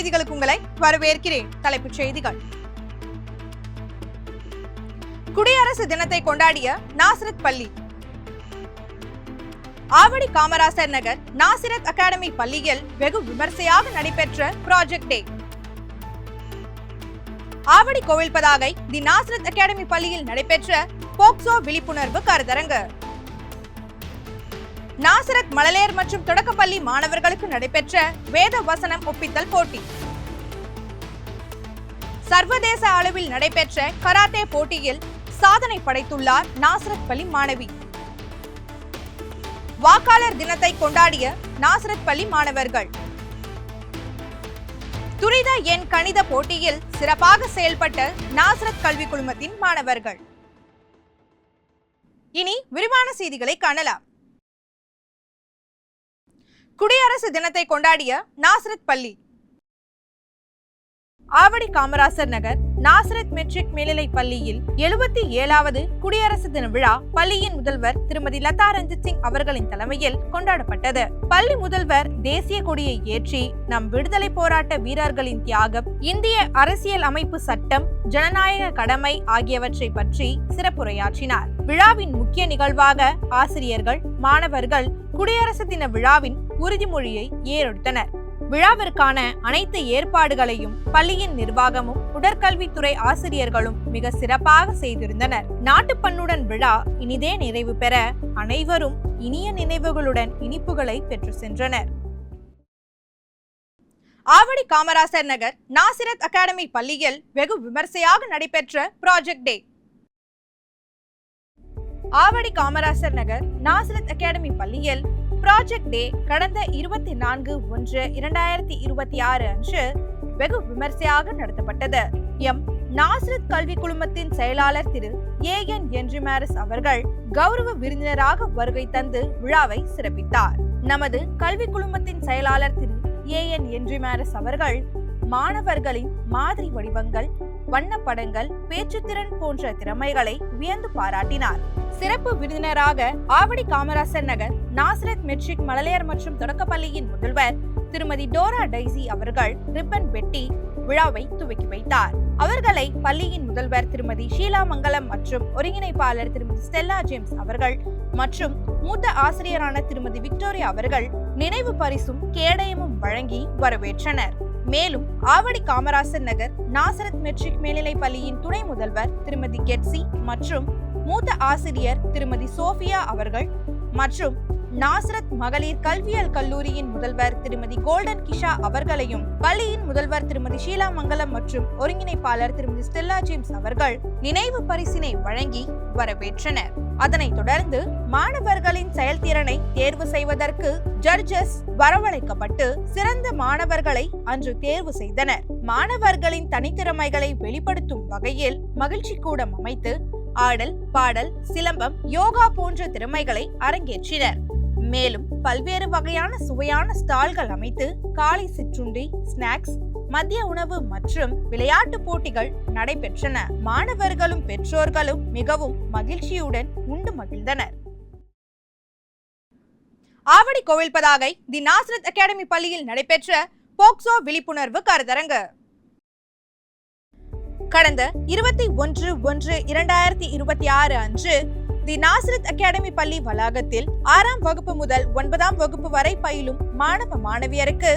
செய்திகளுக்கு உங்களை வரவேற்கிறேன். தலைப்புச் செய்திகள். குடியரசு தினத்தை கொண்டாடிய நாசரத் பள்ளி. ஆவடி காமராசர் நகர் நாசரத் அகாடமி பள்ளியில் வெகு விமர்சையாக நடைபெற்ற ப்ராஜெக்ட் டே. ஆவடி கோவில் பதாகை தி நாசரத் அகாடமி பள்ளியில் நடைபெற்ற போக்சோ விழிப்புணர்வு கருத்தரங்கு. நாசரத் மழலையர் மற்றும் தொடக்கப்பள்ளி மாணவர்களுக்கு நடைபெற்ற வேத வசனம் ஒப்பித்தல் போட்டி. சர்வதேச அளவில் நடைபெற்ற கராத்தே போட்டியில் சாதனை படைத்துள்ளார் நாசரத் பள்ளி மாணவி. வாக்காளர் தினத்தை கொண்டாடிய நாசரத் பள்ளி மாணவர்கள். துரித எண் கணித போட்டியில் சிறப்பாக செயல்பட்ட நாசரத் கல்வி குழுமத்தின் மாணவர்கள். இனி விரிவான செய்திகளை காணலாம். குடியரசு தினத்தை கொண்டாடிய நாசரத் பள்ளி. ஆவடி காமராசர் நகர் நாசரத் மெட்ரிக் மேல்நிலைப் பள்ளியில் 77வது குடியரசு தின விழா பள்ளியின் முதல்வர் திருமதி லதா ரஞ்சித் சிங் அவர்களின் தலைமையில் கொண்டாடப்பட்டது. பள்ளி முதல்வர் தேசிய கொடியை ஏற்றி நம் விடுதலை போராட்ட வீரர்களின் தியாகம், இந்திய அரசியல் அமைப்பு சட்டம், ஜனநாயக கடமை ஆகியவற்றை பற்றி சிறப்புரையாற்றினார். விழாவின் முக்கிய நிகழ்வாக ஆசிரியர்கள், மாணவர்கள் குடியரசு தின விழாவின் உறுதிமொழியை ஏறெடுத்தனர். விழாவிற்கான அனைத்து ஏற்பாடுகளையும் பள்ளியின் நிர்வாகமும் உடற்கல்வித்துறை ஆசிரியர்களும் மிக சிறப்பாக செய்திருந்தனர். நாட்டுப்பண்ணுடன் விழா இனிதே நிறைவு பெற அனைவரும் இனிய நினைவுகளுடன் இனிப்புகளை பெற்று சென்றனர். ஆவடி காமராசர் நகர் நாசரத் அகாடமி பள்ளியில் வெகு விமர்சையாக நடைபெற்ற ப்ராஜெக்ட் டே. ஆவடி காமராசர் நகர் நாசரத் அகாடமி பள்ளியில் ப்ராஜெக்ட் டே கடந்த 24/1/2026 அன்று வெகு விமர்சையாக நடத்தப்பட்டது. நாசரத் கல்வி குழுமத்தின் செயலாளர் திரு ஏஎன் என்ரிமாரிஸ் அவர்கள் கௌரவ விருந்தினராக வருகை தந்து விழாவை சிறப்பித்தார். நமது கல்வி குழுமத்தின் செயலாளர் திரு ஏஎன் என்ரிமாரிஸ் அவர்கள் மாணவர்களின் மாதிரி வடிவங்கள், வண்ணப்படங்கள், பேச்சுத்திறன் போன்ற திறமைகளை வியந்து பாராட்டினார். சிறப்பு விருந்தினராக ஆவடி காமராசர் நகர் நாசரத் மெட்ரிக் மழலையர் மற்றும் தொடக்கப்பள்ளியின் முதல்வர் திருமதி டோரா டைசி அவர்கள் ரிப்பன் வெட்டி விழாவை துவக்கி வைத்தார். அவர்களை பள்ளியின் முதல்வர் திருமதி ஷீலா மங்கலம் மற்றும் ஒருங்கிணைப்பாளர் திருமதி ஸ்டெல்லா ஜேம்ஸ் அவர்கள் மற்றும் மூத்த ஆசிரியரான திருமதி விக்டோரியா அவர்கள் நினைவு பரிசும் கேடயமும் வழங்கி வரவேற்றனர். மேலும் ஆவடி காமராசர் நகர் நாசரத் மெட்ரிக் மேல்நிலைப் பள்ளியின் துணை முதல்வர் திருமதி கெட்சி மற்றும் மூத்த ஆசிரியர் திருமதி சோபியா அவர்கள் மற்றும் நாசரத் மகளிர் கல்வியியல் கல்லூரியின் முதல்வர் திருமதி கோல்டன் கிஷா அவர்களையும் பள்ளியின் முதல்வர் திருமதி ஷீலா மங்கலம் மற்றும் ஒருங்கிணைப்பாளர் திருமதி ஸ்டெல்லா ஜேம்ஸ் அவர்கள் நினைவு பரிசினை வழங்கி வரவேற்றனர். அதனைத் தொடர்ந்து மாணவர்களின் செயல்திறனை தேர்வு செய்வதற்கு ஜட்ஜஸ் வரவழைக்கப்பட்டு சிறந்த மாணவர்களை அன்று தேர்வு செய்தனர். மாணவர்களின் தனித்திறமைகளை வெளிப்படுத்தும் வகையில் மகிழ்ச்சி கூடம் அமைத்து ஆடல், பாடல், சிலம்பம், யோகா போன்ற திறமைகளை அரங்கேற்றினர். மேலும் பல்வேறு வகையான சுவையான ஸ்டால்கள் அமைத்து காலை சிற்றுண்டி, ஸ்நாக்ஸ், மதிய உணவு மற்றும் விளையாட்டு போட்டிகள் நடைபெற்றன. மாணவர்களும் பெற்றோர்களும் மிகவும் மகிழ்ச்சியுடன் உண்டு மகிழ்ந்தனர். ஆவடி கோவில் பதாகை தி நாசரத் அகாடமி பள்ளியில் நடைபெற்ற போக்சோ விழிப்புணர்வு கருத்தரங்கு. கடந்த 21/1/2026 அன்று தி நாசரத் அகாடமி பள்ளி வளாகத்தில் 6ஆம் வகுப்பு முதல் 9ஆம் வகுப்பு வரை பயிலும் மாணவ மாணவியருக்கு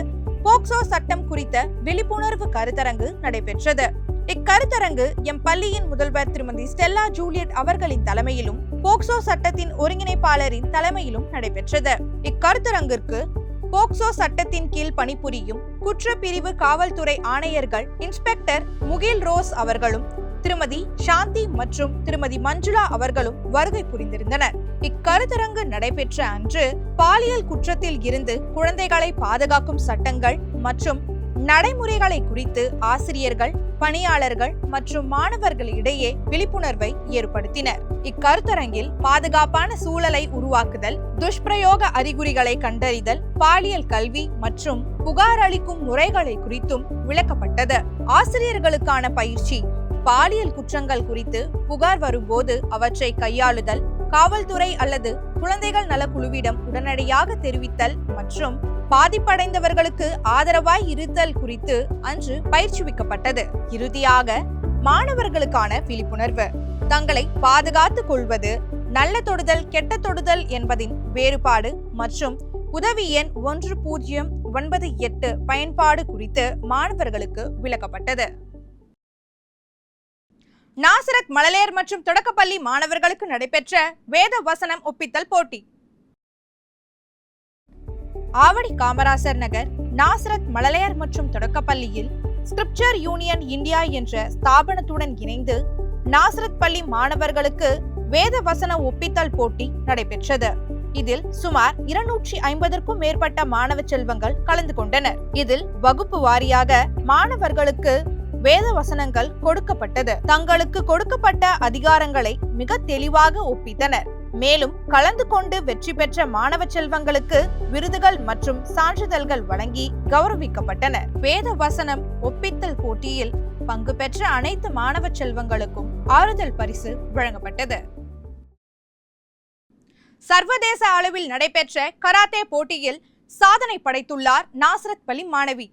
போக்சோ சட்டம் குறித்த விழிப்புணர்வு கருத்தரங்கு நடைபெற்றது. இக்கருத்தரங்கு எம் பள்ளியின் முதல்வர் திருமதி ஸ்டெல்லா ஜூலியட் அவர்களின் தலைமையிலும் போக்சோ சட்டத்தின் ஒருங்கிணைப்பாளரின் தலைமையிலும் நடைபெற்றது. இக்கருத்தரங்கிற்கு போக்சோ சட்டத்தின் கீழ் பணிபுரியும் குற்றப்பிரிவு காவல்துறை ஆணையர்கள் இன்ஸ்பெக்டர் முகில் ரோஸ் அவர்களும் திருமதி சாந்தி மற்றும் திருமதி மஞ்சுளா அவர்களும் வருகை புரிந்திருந்தனர். இக்கருத்தரங்கு நடைபெற்ற அன்று பாலியல் குற்றத்தில் இருந்து குழந்தைகளை பாதுகாக்கும் சட்டங்கள் மற்றும் நடைமுறைகளை குறித்து ஆசிரியர்கள், பணியாளர்கள் மற்றும் மாணவர்களிடையே விழிப்புணர்வை ஏற்படுத்தினர். இக்கருத்தரங்கில் பாதுகாப்பான சூழலை உருவாக்குதல், துஷ்பிரயோக அறிகுறிகளை கண்டறிதல், பாலியல் கல்வி மற்றும் புகார் அளிக்கும் முறைகளை குறித்தும் விளக்கப்பட்டது. ஆசிரியர்களுக்கான பயிற்சி, பாலியல் குற்றங்கள் குறித்து புகார் வரும்போது அவற்றை கையாளுதல், காவல்துறை அல்லது குழந்தைகள் நலக்குழுவிடம் உடனடியாக தெரிவித்தல் மற்றும் பாதிப்படைந்தவர்களுக்கு ஆதரவாய் இருத்தல் குறித்து அன்று பயிற்சிவிக்கப்பட்டது. இறுதியாக மாணவர்களுக்கான விழிப்புணர்வு, தங்களை பாதுகாத்துக் கொள்வது, நல்ல தொடுதல் கெட்ட தொடுதல் என்பதின் வேறுபாடு மற்றும் உதவி எண் 1098 பயன்பாடு குறித்து மாணவர்களுக்கு விளக்கப்பட்டது. நாசரத் மழலையர் மற்றும் தொடக்கப்பள்ளி மாணவர்களுக்கு நடைபெற்ற வேத வசனம் ஒப்பித்தல் போட்டி. ஆவடி காமராசர் நகர் நாசரத் மழலையர் மற்றும் தொடக்கப்பள்ளியில் ஸ்கிரிப்சர் யூனியன் இந்தியா என்ற ஸ்தாபனத்துடன் இணைந்து நாசரத் பள்ளி மாணவர்களுக்கு வேத வசன ஒப்பித்தல் போட்டி நடைபெற்றது. இதில் சுமார் 250க்கும் மேற்பட்ட மாணவ செல்வங்கள் கலந்து கொண்டனர். இதில் வகுப்பு வாரியாக மாணவர்களுக்கு வேத வசனங்கள் கொடுக்கப்பட்டது. தங்களுக்கு கொடுக்கப்பட்ட அதிகாரங்களை மிக தெளிவாக ஒப்பித்தனர். மேலும் கலந்து கொண்டு வெற்றி பெற்ற மாணவ செல்வங்களுக்கு விருதுகள் மற்றும் சான்றிதழ்கள் வழங்கி கௌரவிக்கப்பட்டனர். வேத வசனம் ஒப்பித்தல் போட்டியில் பங்கு பெற்ற அனைத்து மாணவ செல்வங்களுக்கும் ஆறுதல் பரிசு வழங்கப்பட்டது. சர்வதேச அளவில் நடைபெற்ற கராத்தே போட்டியில் சாதனை படைத்துள்ளார் நாசரத் பள்ளி மாணவி.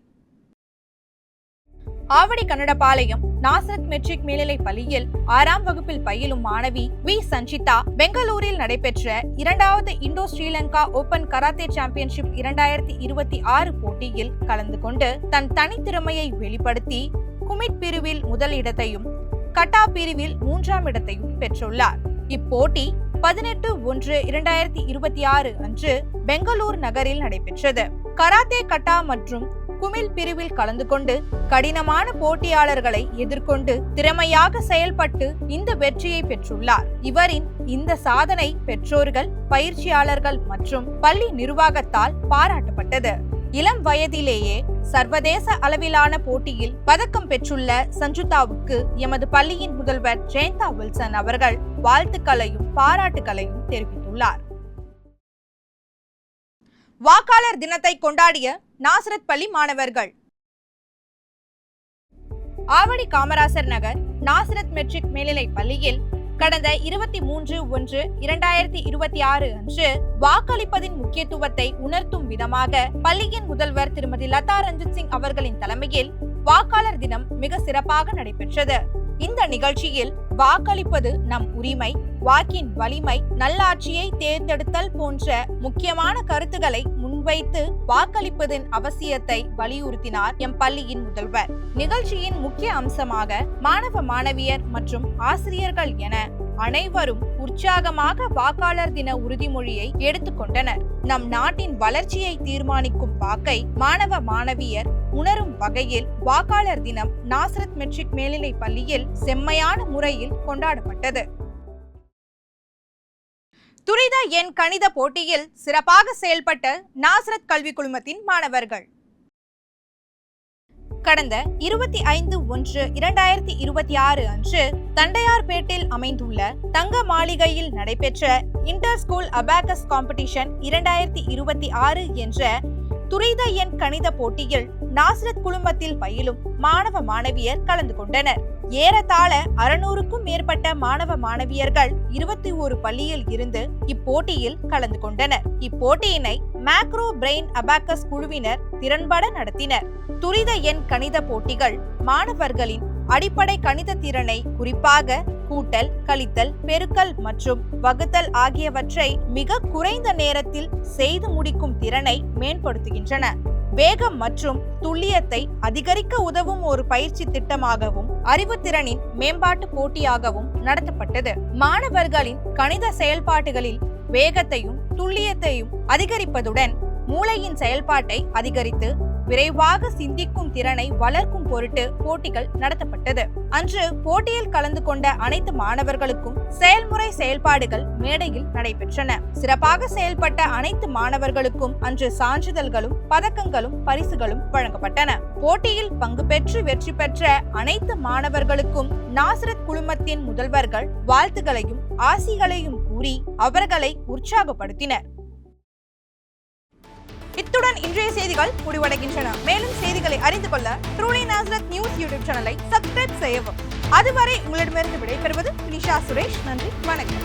ஆவடி கன்னடபாளையம் நாசரத் மெட்ரிக் மேல்நிலை பள்ளியில் 6ஆம் வகுப்பில் பயிலும் மாணவி வி சஞ்சிதா பெங்களூரில் நடைபெற்ற 2வது இந்தோ ஸ்ரீலங்கா ஓபன் கராத்தே சாம்பியன்ஷிப் 2026 போட்டியில் கலந்து கொண்டு தன் தனித்திறமையை வெளிப்படுத்தி குமிட் பிரிவில் முதல் இடத்தையும் கட்டா பிரிவில் 3ஆம் இடத்தையும் பெற்றுள்ளார். இப்போட்டி 18/1/2026 அன்று பெங்களூர் நகரில் நடைபெற்றது. கராத்தே கட்டா மற்றும் குமில் பிரிவில் கலந்து கொண்டு கடினமான போட்டியாளர்களை எதிர்கொண்டு திறமையாக செயல்பட்டு இந்த வெற்றியை பெற்றுள்ளார். இவரின் இந்த சாதனை பெற்றோர்கள், பயிற்சியாளர்கள் மற்றும் பள்ளி நிர்வாகத்தால் பாராட்டப்பட்டது. இளம் வயதிலேயே சர்வதேச அளவிலான போட்டியில் பதக்கம் பெற்றுள்ள சஞ்சுதாவுக்கு எமது பள்ளியின் முதல்வர் ஜெயந்தா வில்சன் அவர்கள் வாழ்த்துக்களையும் பாராட்டுகளையும் தெரிவித்துள்ளார். வாக்காளர் தினத்தை கொண்டாடிய நாசரத் பள்ளி மாணவர்கள். ஆவடி காமராசர் நகர் நாசரத் மெட்ரிக் மேல்நிலை பள்ளியில் கடந்த 23/1/2026 அன்று வாக்களிப்பதின் முக்கியத்துவத்தை உணர்த்தும் விதமாக பள்ளியின் முதல்வர் திருமதி லதா ரஞ்சித் சிங் அவர்களின் தலைமையில் வாக்காளர் தினம் மிக சிறப்பாக நடைபெற்றது. இந்த நிகழ்ச்சியில் வாக்களிப்பது நம் உரிமை, வாக்கின் வலிமை, நல்லாட்சியை தேர்ந்தெடுத்தல் போன்ற முக்கியமான கருத்துக்களை முன்வைத்து வாக்களிப்பதன் அவசியத்தை வலியுறுத்தினார் எம் பள்ளியின் முதல்வர். நிகழ்ச்சியின் முக்கிய அம்சமாக மாணவ மாணவியர் மற்றும் ஆசிரியர்கள் என அனைவரும் உற்சாகமாக வாக்காளர் தின உறுதிமொழியை எடுத்துக்கொண்டனர். நம் நாட்டின் வளர்ச்சியை தீர்மானிக்கும் வாக்கை மாணவ மாணவியர் உணரும் வகையில் வாக்காளர் தினம் நாசரத் மெட்ரிக் மேல்நிலை பள்ளியில் செம்மையான முறையில் கொண்டாடப்பட்டது. துரித எண் கணித போட்டியில் சிறப்பாக செயல்பட்ட நாசரத் கல்வி குழுமத்தின் மாணவர்கள். கடந்த 25/1/2026 அன்று தண்டையார்பேட்டில் அமைந்துள்ள தங்க மாளிகையில் நடைபெற்ற இன்டர் ஸ்கூல் அபாகஸ் காம்படிஷன் 2026 என்ற துரித எண் கணித போட்டியில் நாசரத் குழுமத்தில் பயிலும் மாணவ மாணவியர் கலந்து கொண்டனர். ஏறத்தாழ 600க்கும் மேற்பட்ட மாணவ மாணவியர்கள் 21 பள்ளியில் இருந்து இப்போட்டியில் கலந்து கொண்டனர். இப்போட்டியினை மேக்ரோ பிரெயின் அபாகஸ் குழுவினர் திறன்பட நடத்தினர். துரித எண் கணித போட்டிகள் மாணவர்களின் அடிப்படை கணித திறனை, குறிப்பாக கூட்டல், கழித்தல், பெருக்கல் மற்றும் வகுத்தல் ஆகியவற்றை மிக குறைந்த நேரத்தில் செய்து முடிக்கும் திறனை மேம்படுத்துகின்றன. வேகம் மற்றும் துல்லியத்தை அதிகரிக்க உதவும் ஒரு பயிற்சி திட்டமாகவும் அறிவுத்திறனின் மேம்பாட்டு போட்டியாகவும் நடத்தப்பட்டது. மாணவர்களின் கணித செயல்பாடுகளில் வேகத்தையும் துல்லியத்தையும் அதிகரிப்பதுடன் மூளையின் செயல்பாட்டை அதிகரித்து விரைவாக சிந்திக்கும் திறனை வளர்க்கும் பொருட்டு போட்டிகள் நடத்தப்பட்டது. அன்று போட்டியில் கலந்து கொண்ட அனைத்து மாணவர்களுக்கும் செயல்முறை செயல்பாடுகள் மேடையில் நடைபெற்றன. சிறப்பாக செயல்பட்ட அனைத்து மாணவர்களுக்கும் அன்று சான்றிதழ்களும் பதக்கங்களும் பரிசுகளும் வழங்கப்பட்டன. போட்டியில் பங்கு பெற்று வெற்றி பெற்ற அனைத்து மாணவர்களுக்கும் நாசரத் குழுமத்தின் முதல்வர்கள் வாழ்த்துகளையும் ஆசிகளையும் கூறி அவர்களை உற்சாகப்படுத்தினர். இத்துடன் இன்றைய செய்திகள் முடிவடைகின்றன. மேலும் செய்திகளை அறிந்து கொள்ள ட்ரூலி நாசரத் நியூஸ் யூடியூப் சேனலை சப்ஸ்கிரைப் செய்யவும். அதுவரை உங்களிடமிருந்து விடைபெறுவது நிஷா சுரேஷ். நன்றி, வணக்கம்.